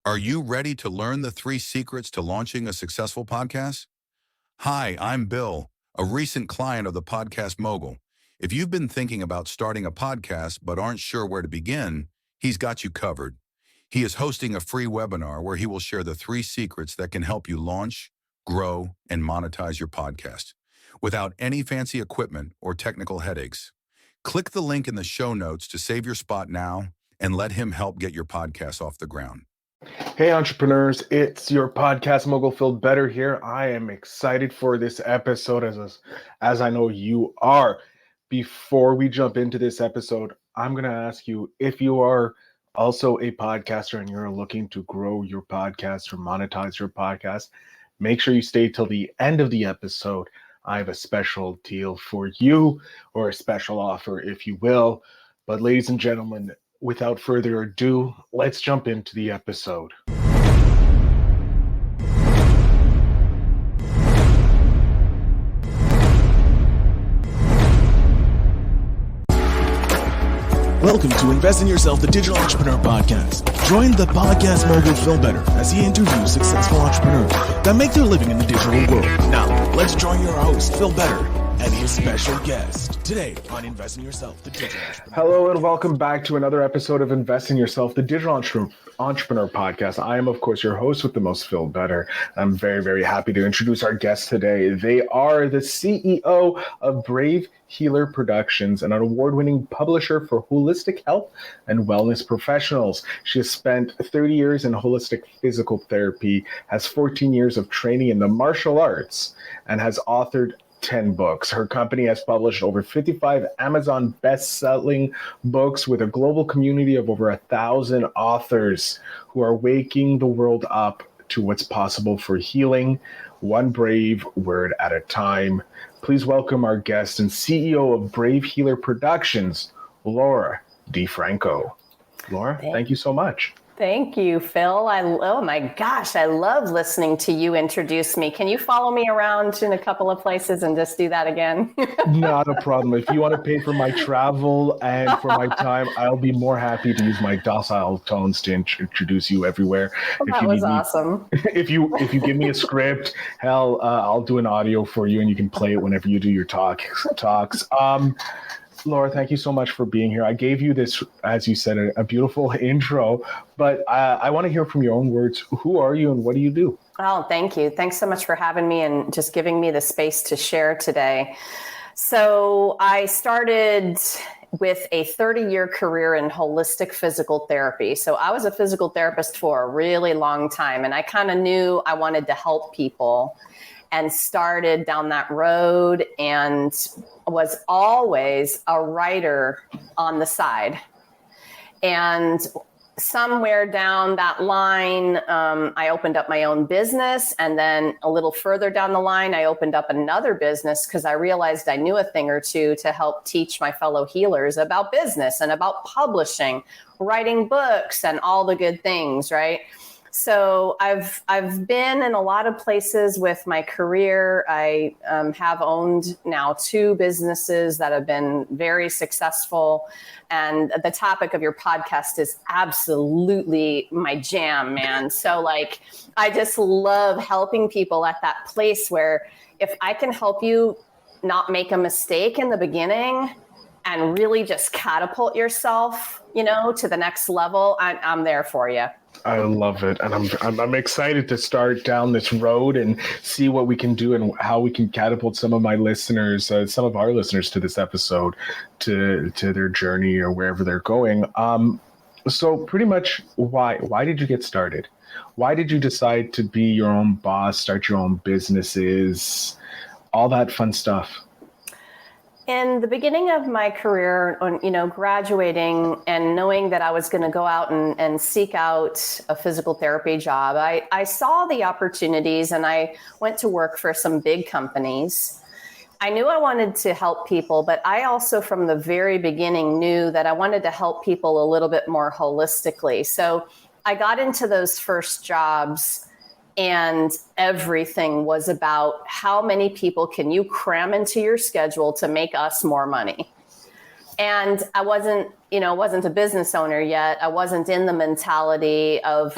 Are you ready to learn the 3 secrets to launching a successful podcast? Hi, I'm Bill, a recent client of the Podcast Mogul. If you've been thinking about starting a podcast but aren't sure where to begin, he's got you covered. He is hosting a free webinar where he will share the 3 secrets that can help you launch, grow, and monetize your podcast without any fancy equipment or technical headaches. Click the link in the show notes to save your spot now and let him help get your podcast off the ground. Hey entrepreneurs, it's your Podcast Mogul Phil Better here. I am excited for this episode as I know you are. Before we jump into this episode, I'm going to ask you if you are also a podcaster and you're looking to grow your podcast or monetize your podcast, make sure you stay till the end of the episode. I have a special deal for you, or a special offer, if you will. But ladies and gentlemen, without further ado, let's jump into the episode. Welcome to Invest in Yourself, the Digital Entrepreneur Podcast. Join the Podcast Mogul Phil Better as he interviews successful entrepreneurs that make their living in the digital world. Now, let's join your host, Phil Better, and his special guest today on Invest in Yourself, the Digital Entrepreneur. Hello and welcome back to another episode of Invest in Yourself, the Digital Entrepreneur Podcast. I am, of course, your host with the most, Phil Better. I'm very, very happy to introduce our guest today. They are the CEO of Brave Healer Productions, an award-winning publisher for holistic health and wellness professionals. She has spent 30 years in holistic physical therapy, has 14 years of training in the martial arts, and has authored 10 books. Her company has published over 55 Amazon best-selling books with a global community of over 1,000 authors who are waking the world up to what's possible for healing, one brave word at a time. Please welcome our guest and CEO of Brave Healer Productions, Laura Di Franco. Laura, thank you so much. Thank you, Phil. Oh my gosh, I love listening to you introduce me. Can you follow me around in a couple of places and just do that again? Not a problem. If you want to pay for my travel and for my time, I'll be more happy to use my docile tones to introduce you everywhere. Well, that was awesome. If you give me a script, hell, I'll do an audio for you and you can play it whenever you do your talks. Laura, thank you so much for being here. I gave you this, as you said, a beautiful intro, but I want to hear from your own words. Who are you and what do you do? Oh, thank you. Thanks so much for having me and just giving me the space to share today. So I started with a 30-year career in holistic physical therapy. So I was a physical therapist for a really long time, and I kind of knew I wanted to help people and started down that road and was always a writer on the side. And somewhere down that line, I opened up my own business. And then a little further down the line, I opened up another business because I realized I knew a thing or two to help teach my fellow healers about business and about publishing, writing books, and all the good things, right? So I've been in a lot of places with my career. I have owned now 2 businesses that have been very successful. And the topic of your podcast is absolutely my jam, man. So I just love helping people at that place where if I can help you not make a mistake in the beginning and really just catapult yourself, to the next level, I'm there for you. I love it. And I'm excited to start down this road and see what we can do and how we can catapult some of our listeners to this episode, to their journey or wherever they're going. So pretty much why did you get started? Why did you decide to be your own boss, start your own businesses, all that fun stuff? In the beginning of my career, graduating and knowing that I was going to go out and seek out a physical therapy job, I saw the opportunities and I went to work for some big companies. I knew I wanted to help people, but I also from the very beginning knew that I wanted to help people a little bit more holistically. So I got into those first jobs and everything was about how many people can you cram into your schedule to make us more money. And I wasn't a business owner yet. I wasn't in the mentality of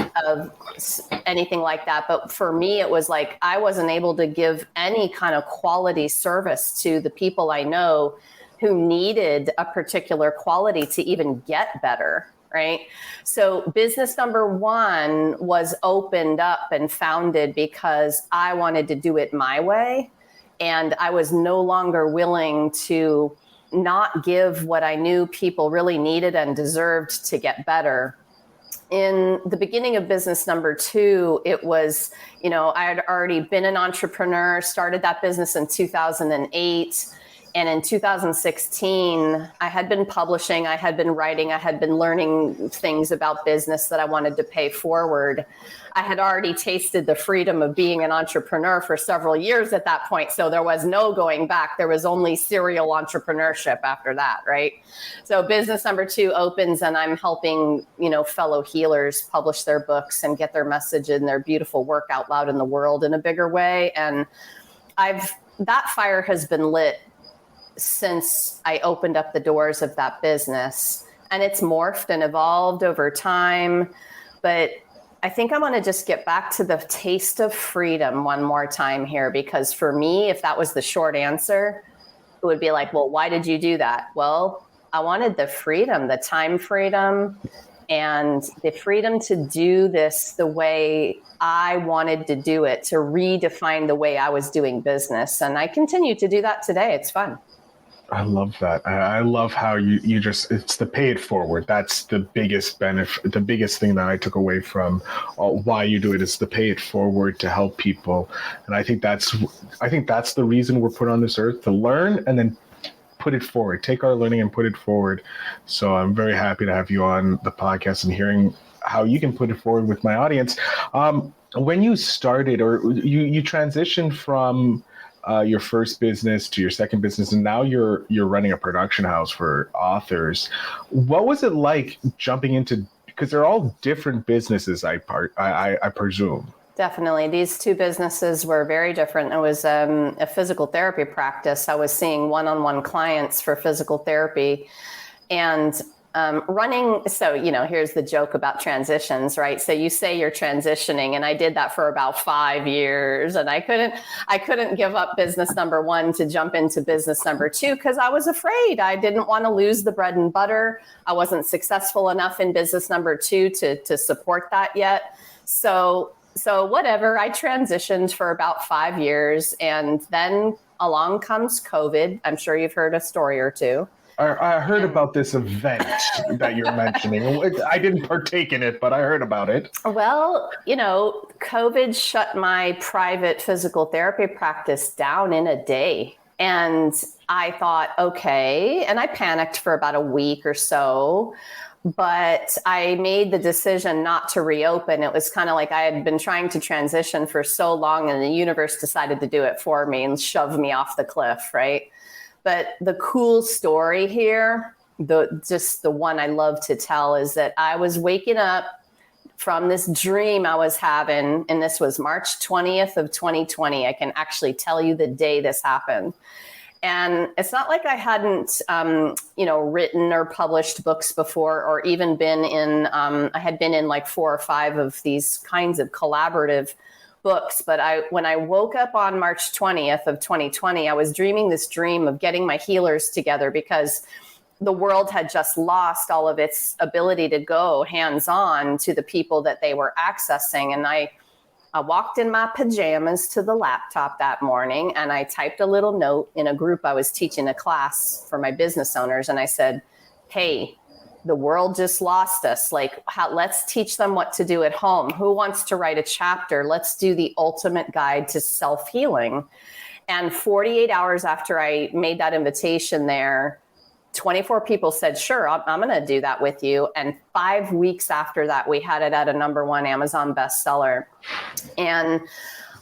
anything like that. But for me, it was like I wasn't able to give any kind of quality service to the people I know who needed a particular quality to even get better, right? So business number one was opened up and founded because I wanted to do it my way. And I was no longer willing to not give what I knew people really needed and deserved to get better. In the beginning of business number two, it was, I had already been an entrepreneur, started that business in 2008. And in 2016, I had been publishing, I had been writing, I had been learning things about business that I wanted to pay forward. I had already tasted the freedom of being an entrepreneur for several years at that point. So there was no going back. There was only serial entrepreneurship after that, right? So business number two opens and I'm helping, fellow healers publish their books and get their message and their beautiful work out loud in the world in a bigger way. And that fire has been lit since I opened up the doors of that business, and it's morphed and evolved over time. But I think I want to just get back to the taste of freedom one more time here, because for me, if that was the short answer, it would be like, well, why did you do that? Well, I wanted the freedom, the time freedom, and the freedom to do this the way I wanted to do it, to redefine the way I was doing business. And I continue to do that today. It's fun. I love that. I love how you just, it's the pay it forward. That's the biggest benefit. The biggest thing that I took away from why you do it is the pay it forward to help people. And I think that's the reason we're put on this earth, to learn and then put it forward, take our learning and put it forward. So I'm very happy to have you on the podcast and hearing how you can put it forward with my audience. When you started, or you transitioned from your first business to your second business, and now you're running a production house for authors. What was it like jumping into, because they're all different businesses, I presume. Definitely. These two businesses were very different. It was a physical therapy practice. I was seeing one-on-one clients for physical therapy, and running. So, here's the joke about transitions, right? So you say you're transitioning, and I did that for about 5 years, and I couldn't give up business number one to jump into business number two because I was afraid. I didn't want to lose the bread and butter. I wasn't successful enough in business number two to support that yet. So whatever, I transitioned for about 5 years, and then along comes COVID. I'm sure you've heard a story or two. I heard about this event that you're mentioning. I didn't partake in it, but I heard about it. Well, COVID shut my private physical therapy practice down in a day. And I thought, okay. And I panicked for about a week or so, but I made the decision not to reopen. It was kind of like I had been trying to transition for so long, and the universe decided to do it for me and shove me off the cliff, right? But the cool story here, the one I love to tell, is that I was waking up from this dream I was having, and this was March 20th of 2020. I can actually tell you the day this happened. And it's not like I hadn't, written or published books before, or even been in, I had been in like 4 or 5 of these kinds of collaborative books. But when I woke up on March 20th of 2020, I was dreaming this dream of getting my healers together, because the world had just lost all of its ability to go hands-on to the people that they were accessing. And I walked in my pajamas to the laptop that morning, and I typed a little note in a group I was teaching a class for my business owners. And I said, hey, the world just lost us. Let's teach them what to do at home. Who wants to write a chapter? Let's do the ultimate guide to self-healing. And 48 hours after I made that invitation there, 24 people said, sure, I'm going to do that with you. And 5 weeks after that, we had it at a #1 Amazon bestseller. And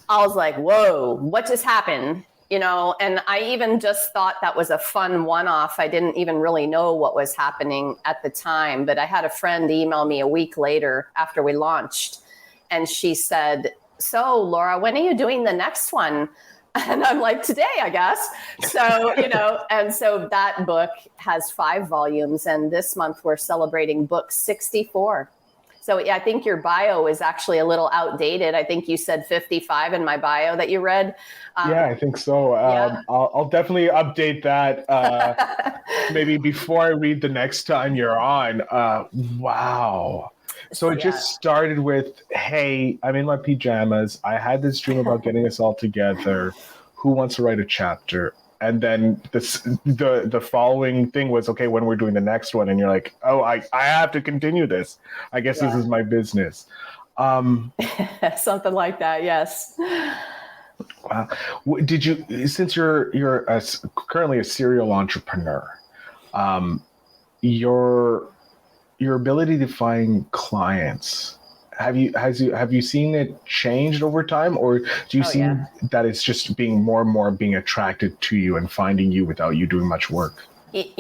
I was like, whoa, what just happened? And I even just thought that was a fun one-off. I didn't even really know what was happening at the time. But I had a friend email me a week later after we launched. And she said, so Laura, when are you doing the next one? And I'm like, today, I guess. So, and so that book has 5 volumes. And this month we're celebrating book 64. So yeah, I think your bio is actually a little outdated. I think you said 55 in my bio that you read. Yeah, I think so. Yeah. I'll definitely update that maybe before I read the next time you're on. Wow. So it just started with, hey, I'm in my pajamas. I had this dream about getting us all together. Who wants to write a chapter? And then the following thing was, okay, when we're doing the next one, and you're like, oh, I have to continue this. I guess this is my business. Something like that, yes. Wow. Did you, since you're currently a serial entrepreneur, your ability to find clients, have you seen it changed over time, or do you see that it's just being more and more being attracted to you and finding you without you doing much work? That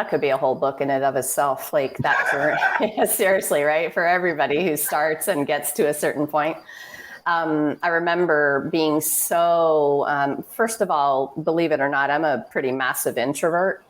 could be a whole book in and of itself, like that. Seriously, right? For everybody who starts and gets to a certain point. I remember being so, first of all, believe it or not, I'm a pretty massive introvert.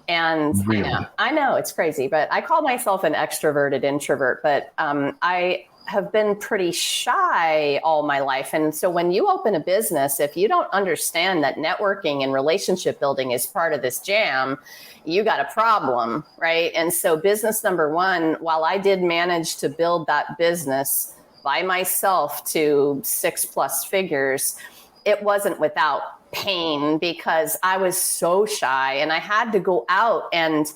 And really? I know it's crazy, but I call myself an extroverted introvert, but I have been pretty shy all my life. And so when you open a business, if you don't understand that networking and relationship building is part of this jam, you got a problem, right? And so business number 1, while I did manage to build that business by myself to 6+ figures, it wasn't without pain, because I was so shy and I had to go out and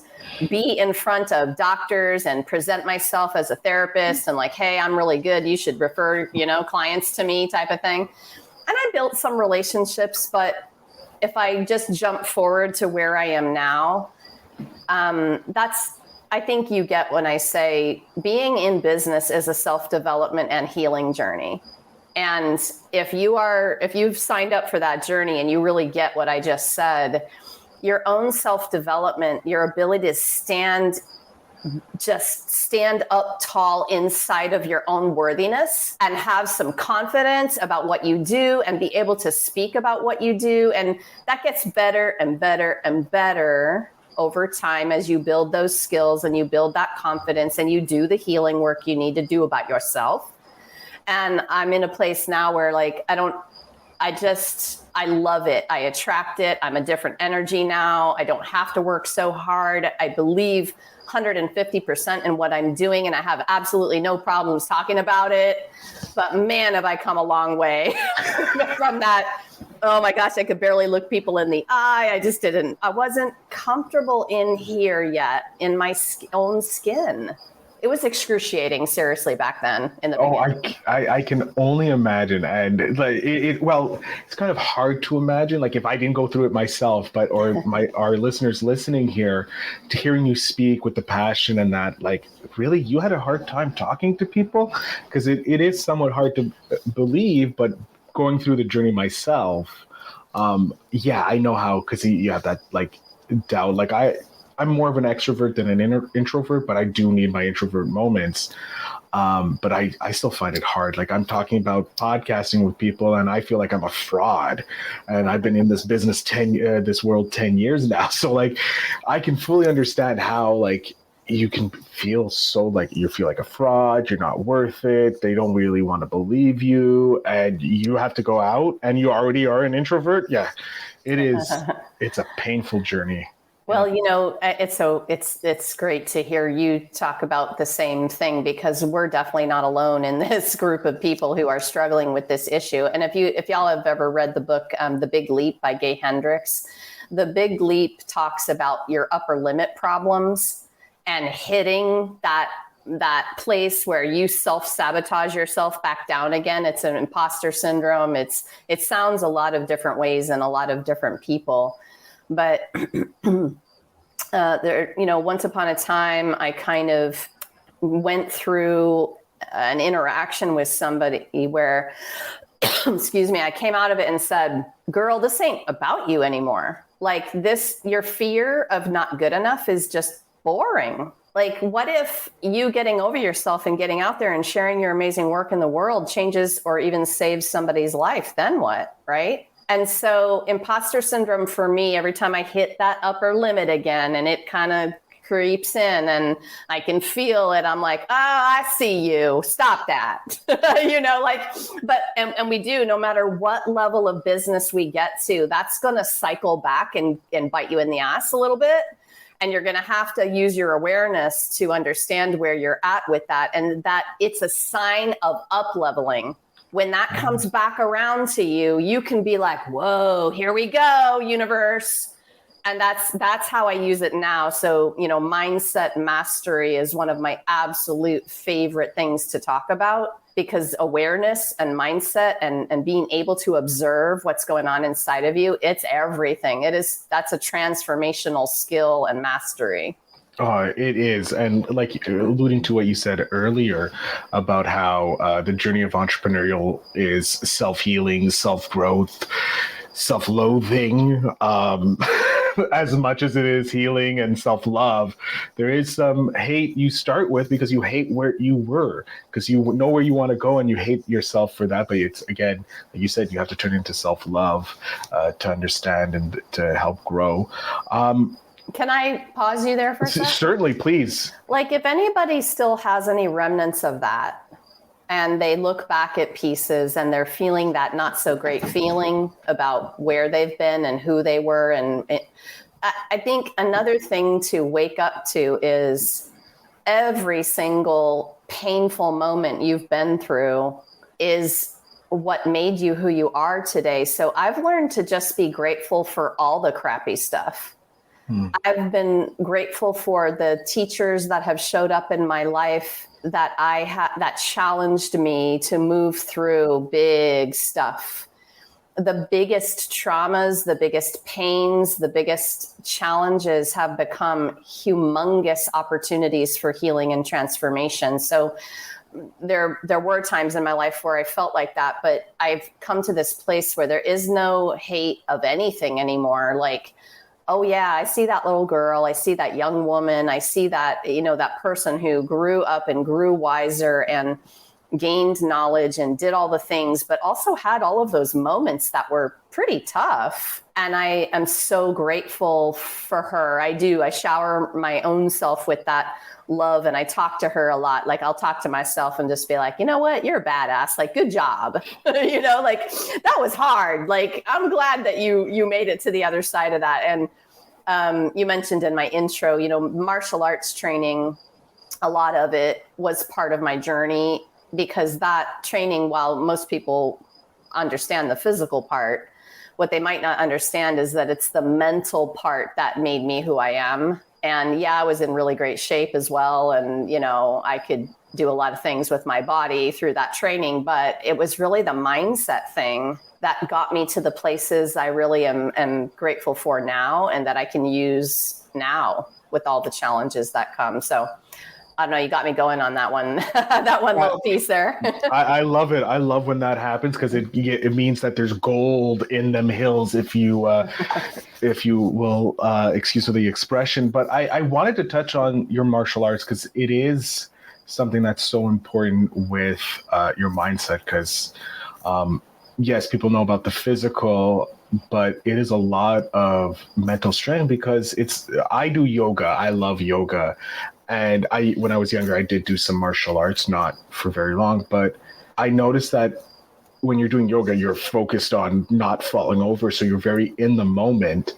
be in front of doctors and present myself as a therapist and like, hey, I'm really good. You should refer, clients to me, type of thing. And I built some relationships, but if I just jump forward to where I am now, I think you get when I say being in business is a self-development and healing journey. And if you've signed up for that journey and you really get what I just said, your own self-development, your ability to stand up tall inside of your own worthiness and have some confidence about what you do and be able to speak about what you do. And that gets better and better and better over time as you build those skills and you build that confidence and you do the healing work you need to do about yourself. And I'm in a place now where I love it. I attract it. I'm a different energy now. I don't have to work so hard. I believe 150% in what I'm doing, and I have absolutely no problems talking about it. But man, have I come a long way from that. Oh my gosh, I could barely look people in the eye. I wasn't comfortable in here yet in my own skin. It was excruciating, seriously, back then in the beginning. I can only imagine. And it's kind of hard to imagine, if I didn't go through it myself, our listeners listening here, to hearing you speak with the passion and that, really, you had a hard time talking to people? Because it is somewhat hard to believe, but going through the journey myself, I know how, because you have that, doubt. I'm more of an extrovert than an introvert, but I do need my introvert moments. But I still find it hard. I'm talking about podcasting with people and I feel like I'm a fraud, and I've been in this business, this world 10 years now. So I can fully understand how you can feel you feel like a fraud. You're not worth it. They don't really want to believe you, and you have to go out and you already are an introvert. Yeah, it is. It's a painful journey. Well, it's great to hear you talk about the same thing, because we're definitely not alone in this group of people who are struggling with this issue. And if y'all have ever read the book, The Big Leap by Gay Hendricks, The Big Leap talks about your upper limit problems and hitting that place where you self-sabotage yourself back down again. It's an imposter syndrome. It sounds a lot of different ways and a lot of different people. But once upon a time, I kind of went through an interaction with somebody where, excuse me, I came out of it and said, girl, this ain't about you anymore. Your fear of not good enough is just boring. Like, what if you getting over yourself and getting out there and sharing your amazing work in the world changes or even saves somebody's life? Then what, right? And so imposter syndrome for me, every time I hit that upper limit again and it kind of creeps in and I can feel it, I'm like, oh, I see you. Stop that. And we do, no matter what level of business we get to, that's going to cycle back and bite you in the ass a little bit. And you're going to have to use your awareness to understand where you're at with that, and that it's a sign of up leveling. When that comes back around to you, you can be like, whoa, here we go, universe. And that's how I use it now. So, mindset mastery is one of my absolute favorite things to talk about, because awareness and mindset and being able to observe what's going on inside of you, it's everything. That's a transformational skill and mastery. It is. And like alluding to what you said earlier about how the journey of entrepreneurial is self-healing, self-growth, self-loathing, as much as it is healing and self-love, there is some hate you start with because you hate where you were, because you know where you want to go and you hate yourself for that. But it's, again, like you said, you have to turn into self-love to understand and to help grow. Can I pause you there for a second? Certainly, please. Like, if anybody still has any remnants of that, and they look back at pieces and they're feeling that not so great feeling about where they've been and who they were. And I think another thing to wake up to is every single painful moment you've been through is what made you who you are today. So I've learned to just be grateful for all the crappy stuff. I've been grateful for the teachers that have showed up in my life that that challenged me to move through big stuff. The biggest traumas, the biggest pains, the biggest challenges have become humongous opportunities for healing and transformation. So there were times in my life where I felt like that, but I've come to this place where there is no hate of anything anymore. Like, oh yeah, I see that little girl. I see that young woman. I see that, that person who grew up and grew wiser and gained knowledge and did all the things, but also had all of those moments that were pretty tough. And I am so grateful for her. I do. I shower my own self with that love. And I talk to her a lot. Like, I'll talk to myself and just be like, you know what? You're a badass. Like, good job. Like, that was hard. Like, I'm glad that you made it to the other side of that. And you mentioned in my intro, martial arts training, a lot of it was part of my journey, because that training, while most people understand the physical part, what they might not understand is that it's the mental part that made me who I am. And yeah, I was in really great shape as well. And, I could do a lot of things with my body through that training, but it was really the mindset thing that got me to the places I really am grateful for now, and that I can use now with all the challenges that come. So I don't know, you got me going on that one, little piece there. I love it. I love when that happens, because it means that there's gold in them hills, if you will excuse the expression. But I wanted to touch on your martial arts, because it is something that's so important with your mindset, because yes, people know about the physical, but it is a lot of mental strength, because I do yoga. I love yoga. And when I was younger, I did do some martial arts, not for very long, but I noticed that when you're doing yoga, you're focused on not falling over. So you're very in the moment.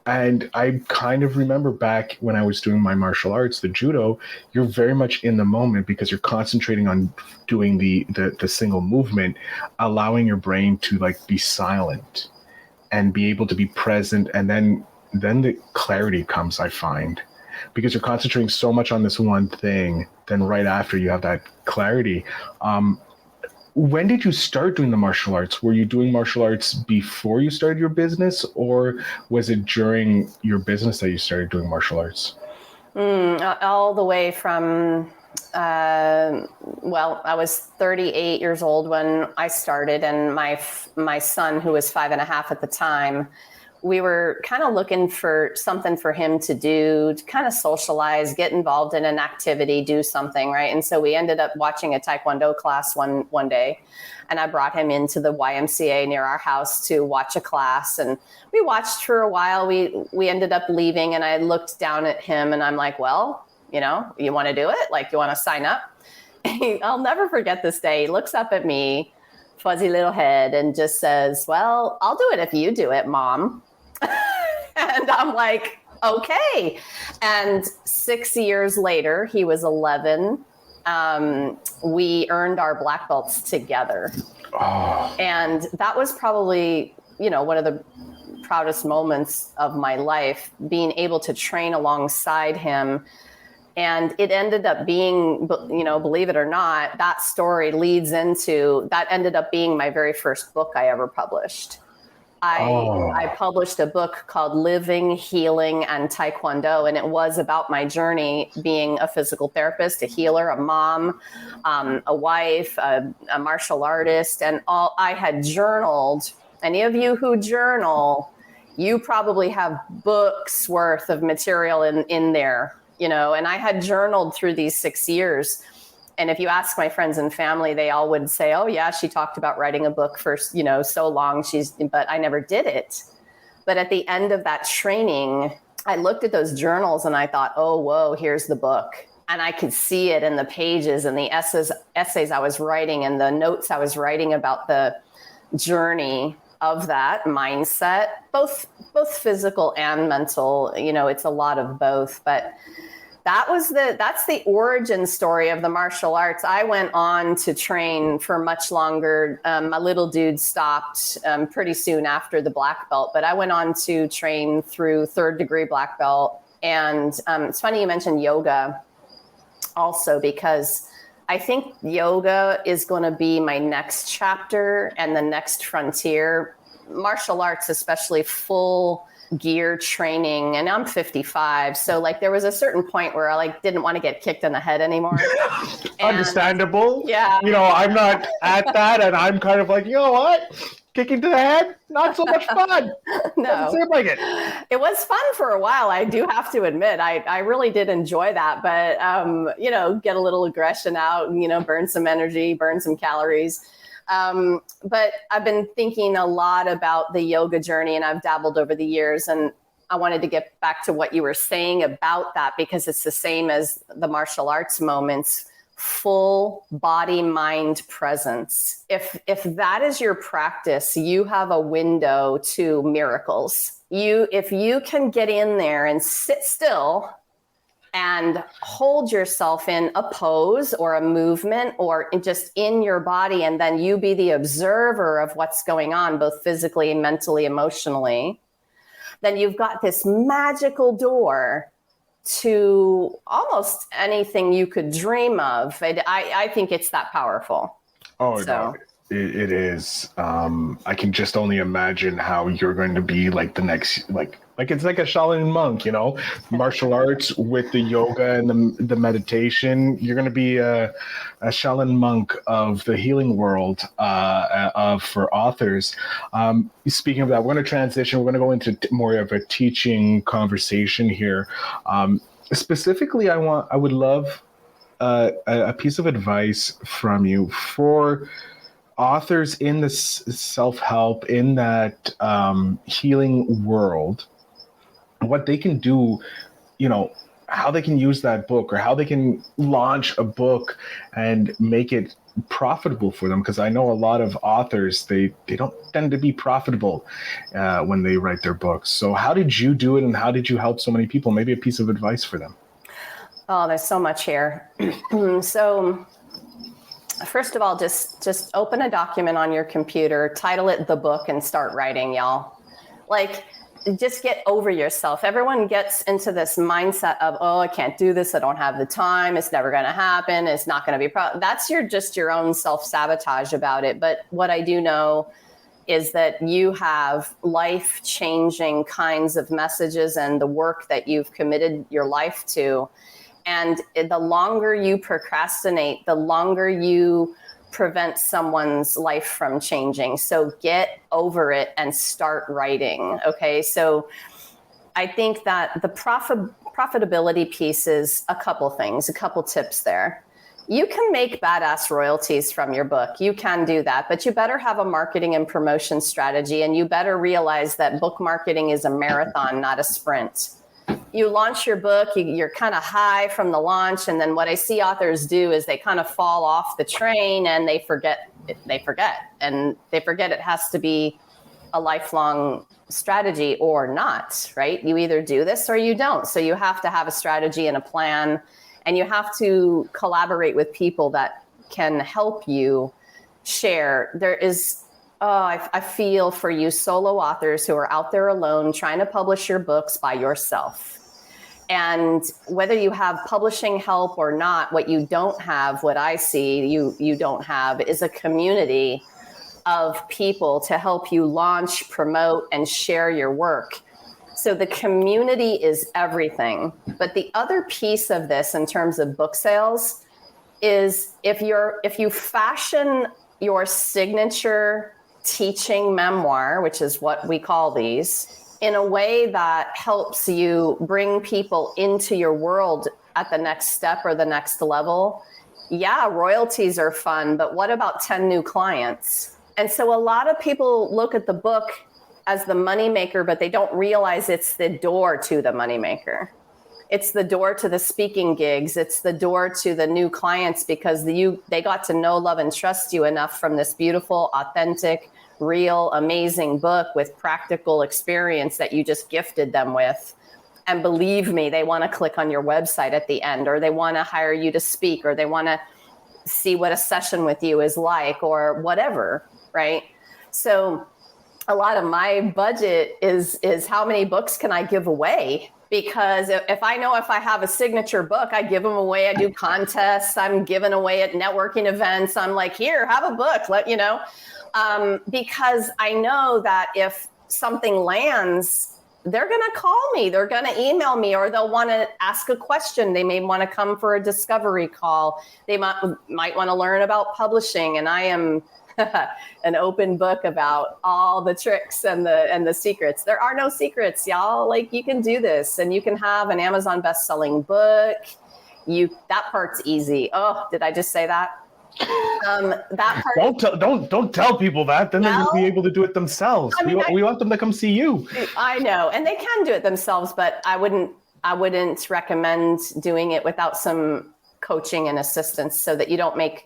And I kind of remember back when I was doing my martial arts, the judo, you're very much in the moment, because you're concentrating on doing the single movement, allowing your brain to be silent and be able to be present. And then the clarity comes, I find. Because you're concentrating so much on this one thing, then right after you have that clarity. When did you start doing the martial arts? Were you doing martial arts before you started your business, or was it during your business that you started doing martial arts? All the way from, I was 38 years old when I started, and my son, who was 5.5 at the time, we were kind of looking for something for him to do, to kind of socialize, get involved in an activity, do something, right? And so we ended up watching a Taekwondo class one day, and I brought him into the YMCA near our house to watch a class. And we watched for a while. We ended up leaving, and I looked down at him, and I'm like, well, you want to do it? Like, you want to sign up? I'll never forget this day. He looks up at me, fuzzy little head, and just says, well, I'll do it if you do it, Mom. And I'm like, okay. And 6 years later, he was 11. We earned our black belts together. Oh. And that was probably, one of the proudest moments of my life, being able to train alongside him. And it ended up being, believe it or not, that story that ended up being my very first book I ever published. I published a book called Living, Healing, and Taekwondo, and it was about my journey being a physical therapist, a healer, a mom, a wife, a martial artist, and all. I had journaled. Any of you who journal, you probably have books worth of material in there, and I had journaled through these 6 years. And if you ask my friends and family, they all would say, oh yeah, she talked about writing a book for, so long, but I never did it. But at the end of that training, I looked at those journals and I thought, oh, whoa, here's the book. And I could see it in the pages and the essays I was writing and the notes I was writing about the journey of that mindset, both physical and mental. It's a lot of both, but that's the origin story of the martial arts. I went on to train for much longer. My little dude stopped pretty soon after the black belt, but I went on to train through 3rd degree black belt. And it's funny you mentioned yoga also, because I think yoga is going to be my next chapter and the next frontier. Martial arts, especially full gear training, and I'm 55, so there was a certain point where I didn't want to get kicked in the head anymore. Understandable. Yeah. I'm not at that, and I'm kind of like, you know what? Kicking to the head, not so much fun. No. Doesn't seem like it. It was fun for a while. I do have to admit, I really did enjoy that, but get a little aggression out and, burn some energy, burn some calories. But I've been thinking a lot about the yoga journey, and I've dabbled over the years, and I wanted to get back to what you were saying about that, because it's the same as the martial arts moments, full body, mind presence. If that is your practice, you have a window to miracles. If you can get in there and sit still and hold yourself in a pose or a movement or just in your body, and then you be the observer of what's going on, both physically, mentally, emotionally, then you've got this magical door to almost anything you could dream of. I think it's that powerful. Oh, so. No, it is. I can just only imagine how you're going to be the next, it's like a Shaolin monk, martial arts with the yoga and the meditation. You're going to be a Shaolin monk of the healing world for authors. Speaking of that, we're going to transition. We're going to go into more of a teaching conversation here. Specifically, I would love a piece of advice from you for authors in the self-help, in that healing world, what they can do, how they can use that book, or how they can launch a book and make it profitable for them. Because I know a lot of authors, they don't tend to be profitable when they write their books. So how did you do it, and how did you help so many people? Maybe a piece of advice for them. Oh, there's so much here. So first of all, just open a document on your computer, title it The Book, and start writing, y'all. Just get over yourself. Everyone gets into this mindset of, oh, I can't do this. I don't have the time. It's never going to happen. It's not going to be that's just your own self-sabotage about it. But what I do know is that you have life-changing kinds of messages and the work that you've committed your life to. And the longer you procrastinate, the longer you prevent someone's life from changing. So get over it and start writing. Okay. So I think that the profitability piece is a couple things, a couple tips there. You can make badass royalties from your book. You can do that, but you better have a marketing and promotion strategy, and you better realize that book marketing is a marathon, not a sprint. You launch your book, you're kind of high from the launch, and then what I see authors do is they kind of fall off the train and they forget it has to be a lifelong strategy or not, right? You either do this or you don't. So you have to have a strategy and a plan, and you have to collaborate with people that can help you share. There is, I feel for you solo authors who are out there alone trying to publish your books by yourself. And whether you have publishing help or not, what you don't have, what I see you don't have, is a community of people to help you launch, promote, and share your work. So the community is everything. But the other piece of this in terms of book sales is if you fashion your signature teaching memoir, which is what we call these, in a way that helps you bring people into your world at the next step or the next level, yeah, royalties are fun, but what about 10 new clients? And so a lot of people look at the book as the moneymaker, but they don't realize it's the door to the moneymaker. It's the door to the speaking gigs. It's the door to the new clients because they got to know, love, and trust you enough from this beautiful, authentic, real, amazing book with practical experience that you just gifted them with. And believe me, they want to click on your website at the end, or they want to hire you to speak, or they want to see what a session with you is like, or whatever, right? So a lot of my budget is how many books can I give away? Because if I have a signature book, I give them away. I do contests. I'm giving away at networking events. I'm like, here, have a book. Because I know that if something lands, they're going to call me, they're going to email me, or they'll want to ask a question. They may want to come for a discovery call. They might want to learn about publishing. And I am an open book about all the tricks and the secrets. There are no secrets, y'all. Like, you can do this and you can have an Amazon best-selling book. That part's easy. Oh, did I just say that? That part. Don't tell people that. Then they'll be able to do it themselves. I mean, we want them to come see you. I know, and they can do it themselves, but I wouldn't recommend doing it without some coaching and assistance, so that you don't make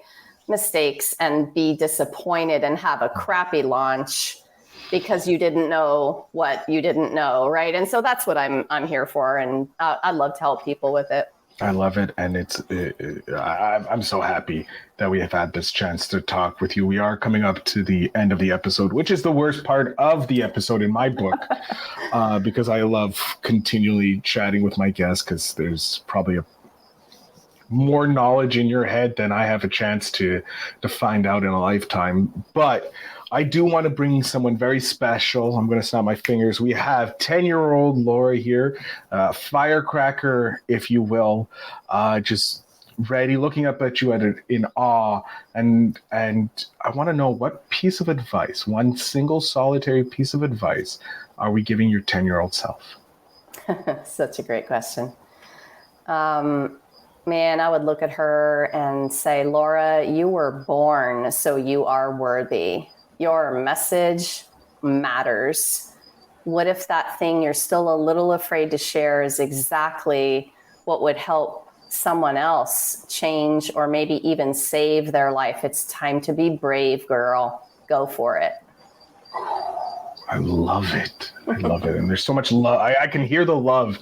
mistakes and be disappointed and have a crappy launch because you didn't know what you didn't know, right? And so that's what I'm here for, and I love to help people with it. I love it, and I'm so happy that we have had this chance to talk with you. We are coming up to the end of the episode, which is the worst part of the episode in my book, because I love continually chatting with my guests, because there's probably more knowledge in your head than I have a chance to find out in a lifetime. But I do want to bring someone very special. I'm going to snap my fingers. We have 10-year-old Laura here, firecracker, if you will, just ready, looking up at you in awe. And I want to know, what piece of advice, one single solitary piece of advice, are we giving your 10-year-old self? Such a great question. Man, I would look at her and say, Laura, you were born, so you are worthy. Your message matters. What if that thing you're still a little afraid to share is exactly what would help someone else change or maybe even save their life? It's time to be brave, girl. Go for it. I love it. I love it. And there's so much love. I can hear the love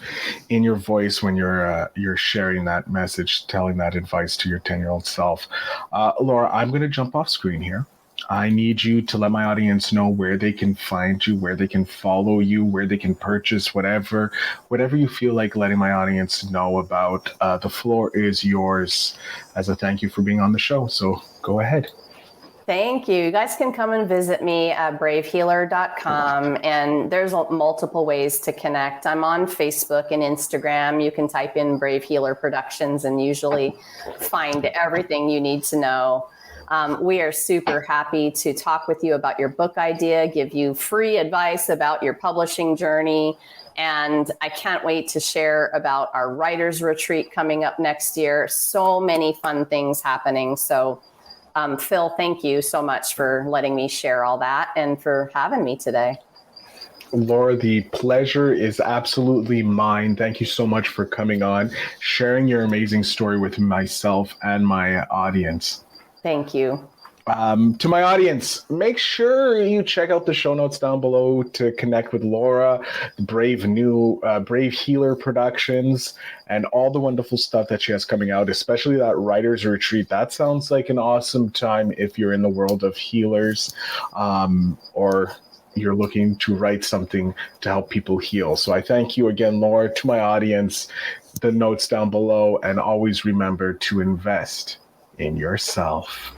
in your voice when you're sharing that message, telling that advice to your 10-year-old self. Laura, I'm going to jump off screen here. I need you to let my audience know where they can find you, where they can follow you, where they can purchase whatever you feel like letting my audience know about. The floor is yours as a thank you for being on the show. So go ahead. Thank you. You guys can come and visit me at bravehealer.com, and there's multiple ways to connect. I'm on Facebook and Instagram. You can type in Brave Healer Productions and usually find everything you need to know. We are super happy to talk with you about your book idea, give you free advice about your publishing journey. And I can't wait to share about our writers retreat coming up next year. So many fun things happening. So Phil, thank you so much for letting me share all that and for having me today. Laura, the pleasure is absolutely mine. Thank you so much for coming on, sharing your amazing story with myself and my audience. Thank you. To my audience, make sure you check out the show notes down below to connect with Laura, Brave Healer Productions, and all the wonderful stuff that she has coming out, especially that writer's retreat. That sounds like an awesome time if you're in the world of healers, or you're looking to write something to help people heal. So I thank you again, Laura. To my audience, the notes down below, and always remember to invest in yourself.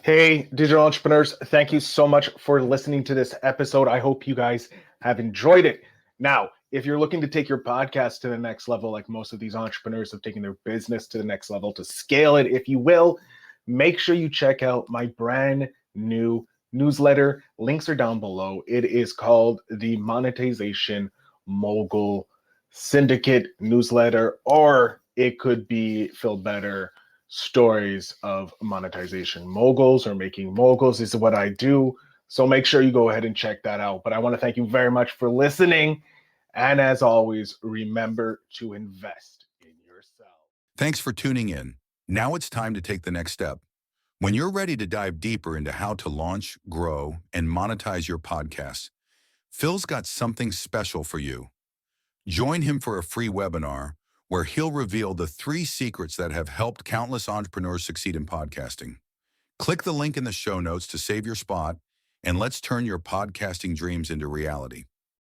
Hey, digital entrepreneurs, thank you so much for listening to this episode. I hope you guys have enjoyed it. Now, if you're looking to take your podcast to the next level, like most of these entrepreneurs have taken their business to the next level, to scale it, if you will, make sure you check out my brand new newsletter. Links are down below. It is called the Monetization Mogul Syndicate newsletter, or it could be Phil Better Stories of Monetization Moguls, or Making Moguls is what I do. So make sure you go ahead and check that out. But I want to thank you very much for listening. And as always, remember to invest in yourself. Thanks for tuning in. Now it's time to take the next step. When you're ready to dive deeper into how to launch, grow, and monetize your podcast, Phil's got something special for you. Join him for a free webinar where he'll reveal the 3 secrets that have helped countless entrepreneurs succeed in podcasting. Click the link in the show notes to save your spot, and let's turn your podcasting dreams into reality.